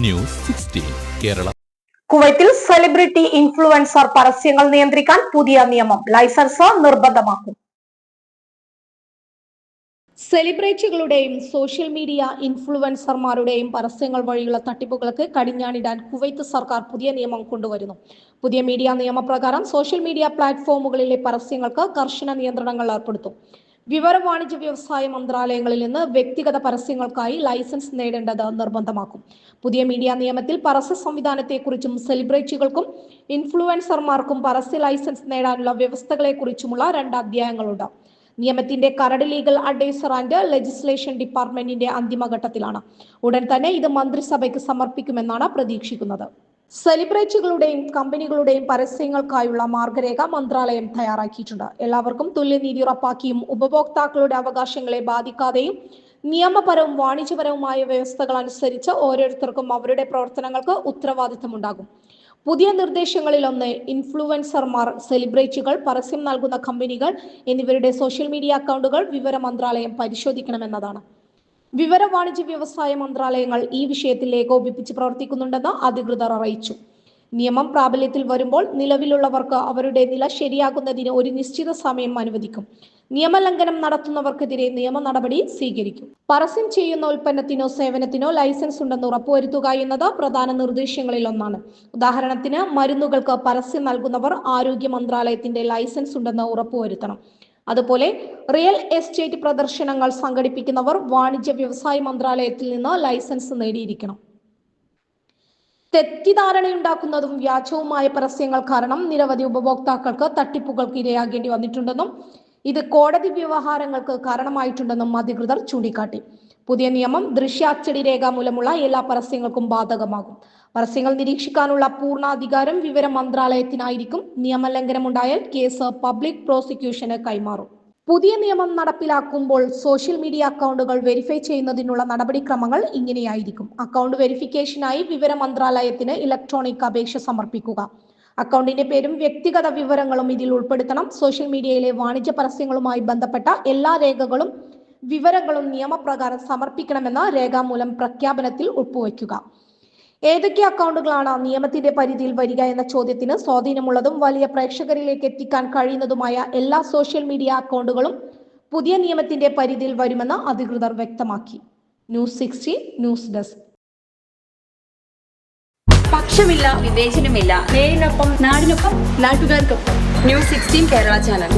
News 16 Kerala. കുവൈത്തിൽ celebrity influencer പരസ്യങ്ങൾ നിയന്ത്രിക്കാൻ പുതിയ നിയമം, ലൈസൻസ് നിർബന്ധമാക്കും. സെലിബ്രിറ്റികളുടെയും സോഷ്യൽ മീഡിയ ഇൻഫ്ലുവൻസർമാരുടെയും പരസ്യങ്ങൾ വഴിയുള്ള തട്ടിപ്പുകൾക്ക് കടിഞ്ഞാണിടാൻ കുവൈത്ത് സർക്കാർ പുതിയ നിയമം കൊണ്ടുവരുന്നു. പുതിയ മീഡിയ നിയമപ്രകാരം സോഷ്യൽ മീഡിയ പ്ലാറ്റ്ഫോമുകളിലെ പരസ്യങ്ങൾക്ക് കർശന നിയന്ത്രണങ്ങൾ ഏർപ്പെടുത്തും. വിവര വാണിജ്യ വ്യവസായ മന്ത്രാലയങ്ങളിൽ നിന്ന് വ്യക്തിഗത പരസ്യങ്ങൾക്കായി ലൈസൻസ് നേടേണ്ടത് നിർബന്ധമാക്കും. പുതിയ മീഡിയ നിയമത്തിൽ പരസ്യ സംവിധാനത്തെക്കുറിച്ചും സെലിബ്രിറ്റികൾക്കും ഇൻഫ്ലുവൻസർമാർക്കും പരസ്യ ലൈസൻസ് നേടാനുള്ള വ്യവസ്ഥകളെക്കുറിച്ചുമുള്ള 2 അധ്യായങ്ങളുണ്ട്. നിയമത്തിന്റെ കരട് ലീഗൽ അഡ്വൈസർ ആൻഡ് ലെജിസ്ലേഷൻ ഡിപ്പാർട്ട്മെന്റിന്റെ അന്തിമഘട്ടത്തിലാണ്. ഉടൻ തന്നെ ഇത് മന്ത്രിസഭയ്ക്ക് സമർപ്പിക്കുമെന്നാണ് പ്രതീക്ഷിക്കുന്നത്. സെലിബ്രിറ്റികളുടെയും കമ്പനികളുടെയും പരസ്യങ്ങൾക്കായുള്ള മാർഗരേഖ മന്ത്രാലയം തയ്യാറാക്കിയിട്ടുണ്ട്. എല്ലാവർക്കും തുല്യനീതി ഉറപ്പാക്കിയും ഉപഭോക്താക്കളുടെ അവകാശങ്ങളെ ബാധിക്കാതെയും നിയമപരവും വാണിജ്യപരവുമായ വ്യവസ്ഥകൾ അനുസരിച്ച് ഓരോരുത്തർക്കും അവരുടെ പ്രവർത്തനങ്ങൾക്ക് ഉത്തരവാദിത്തമുണ്ടാകും. പുതിയ നിർദ്ദേശങ്ങളിലൊന്ന് ഇൻഫ്ലുവൻസർമാർ, സെലിബ്രിറ്റികൾ, പരസ്യം നൽകുന്ന കമ്പനികൾ എന്നിവരുടെ സോഷ്യൽ മീഡിയ അക്കൗണ്ടുകൾ വിവര മന്ത്രാലയം പരിശോധിക്കണമെന്നതാണ്. വിവര വാണിജ്യ വ്യവസായ മന്ത്രാലയങ്ങൾ ഈ വിഷയത്തിൽ ഏകോപിപ്പിച്ച് പ്രവർത്തിക്കുന്നുണ്ടെന്ന് അധികൃതർ അറിയിച്ചു. നിയമം പ്രാബല്യത്തിൽ വരുമ്പോൾ നിലവിലുള്ളവർക്ക് അവരുടെ നില ശരിയാക്കുന്നതിന് ഒരു നിശ്ചിത സമയം അനുവദിക്കും. നിയമലംഘനം നടത്തുന്നവർക്കെതിരെ നിയമ നടപടി സ്വീകരിക്കും. പരസ്യം ചെയ്യുന്ന ഉൽപ്പന്നത്തിനോ സേവനത്തിനോ ലൈസൻസ് ഉണ്ടെന്ന് ഉറപ്പുവരുത്തുക എന്നത് പ്രധാന നിർദ്ദേശങ്ങളിൽ ഒന്നാണ്. ഉദാഹരണത്തിന്, മരുന്നുകൾക്ക് പരസ്യം നൽകുന്നവർ ആരോഗ്യ മന്ത്രാലയത്തിന്റെ ലൈസൻസ് ഉണ്ടെന്ന് ഉറപ്പുവരുത്തണം. അതുപോലെ റിയൽ എസ്റ്റേറ്റ് പ്രദർശനങ്ങൾ സംഘടിപ്പിക്കുന്നവർ വാണിജ്യ വ്യവസായ മന്ത്രാലയത്തിൽ നിന്ന് ലൈസൻസ് നേടിയിരിക്കണം. തെറ്റിദ്ധാരണയുണ്ടാക്കുന്നതും വ്യാജവുമായ പരസ്യങ്ങൾ കാരണം നിരവധി ഉപഭോക്താക്കൾക്ക് തട്ടിപ്പുകൾക്ക് ഇരയാകേണ്ടി വന്നിട്ടുണ്ടെന്നും ഇത് കോടതി വ്യവഹാരങ്ങൾക്ക് കാരണമായിട്ടുണ്ടെന്നും അധികൃതർ ചൂണ്ടിക്കാട്ടി. പുതിയ നിയമം ദൃശ്യാച്ചടി രേഖാമൂലമുള്ള എല്ലാ പരസ്യങ്ങൾക്കും ബാധകമാകും. പരസ്യങ്ങൾ നിരീക്ഷിക്കാനുള്ള പൂർണ്ണ അധികാരം വിവര മന്ത്രാലയത്തിനായിരിക്കും. നിയമലംഘനമുണ്ടായാൽ കേസ് പബ്ലിക് പ്രോസിക്യൂഷന് കൈമാറും. പുതിയ നിയമം നടപ്പിലാക്കുമ്പോൾ സോഷ്യൽ മീഡിയ അക്കൗണ്ടുകൾ വെരിഫൈ ചെയ്യുന്നതിനുള്ള നടപടിക്രമങ്ങൾ ഇങ്ങനെയായിരിക്കും. അക്കൗണ്ട് വെരിഫിക്കേഷനായി വിവര മന്ത്രാലയത്തിന് ഇലക്ട്രോണിക് അപേക്ഷ സമർപ്പിക്കുക. അക്കൗണ്ടിന്റെ പേരും വ്യക്തിഗത വിവരങ്ങളും ഇതിൽ ഉൾപ്പെടുത്തണം. സോഷ്യൽ മീഡിയയിലെ വാണിജ്യ പരസ്യങ്ങളുമായി ബന്ധപ്പെട്ട എല്ലാ രേഖകളും വിവരങ്ങളും നിയമപ്രകാരം സമർപ്പിക്കണമെന്ന രേഖാമൂലം പ്രഖ്യാപനത്തിൽ ഒപ്പുവയ്ക്കുക. ഏതൊക്കെ അക്കൗണ്ടുകളാണ് നിയമത്തിന്റെ പരിധിയിൽ വരിക എന്ന ചോദ്യത്തിന് സ്വാധീനമുള്ളതും വലിയ പ്രേക്ഷകരിലേക്ക് എത്തിക്കാൻ കഴിയുന്നതുമായ എല്ലാ സോഷ്യൽ മീഡിയ അക്കൗണ്ടുകളും പുതിയ നിയമത്തിന്റെ പരിധിയിൽ വരുമെന്ന് അധികൃതർ വ്യക്തമാക്കി. News 16 news desk. പക്ഷമില്ല, വിവേചനമില്ല. നേരിനൊപ്പം, നാടിനൊപ്പം, നാട്ടുകാർക്കൊപ്പം. News 16 Kerala channel.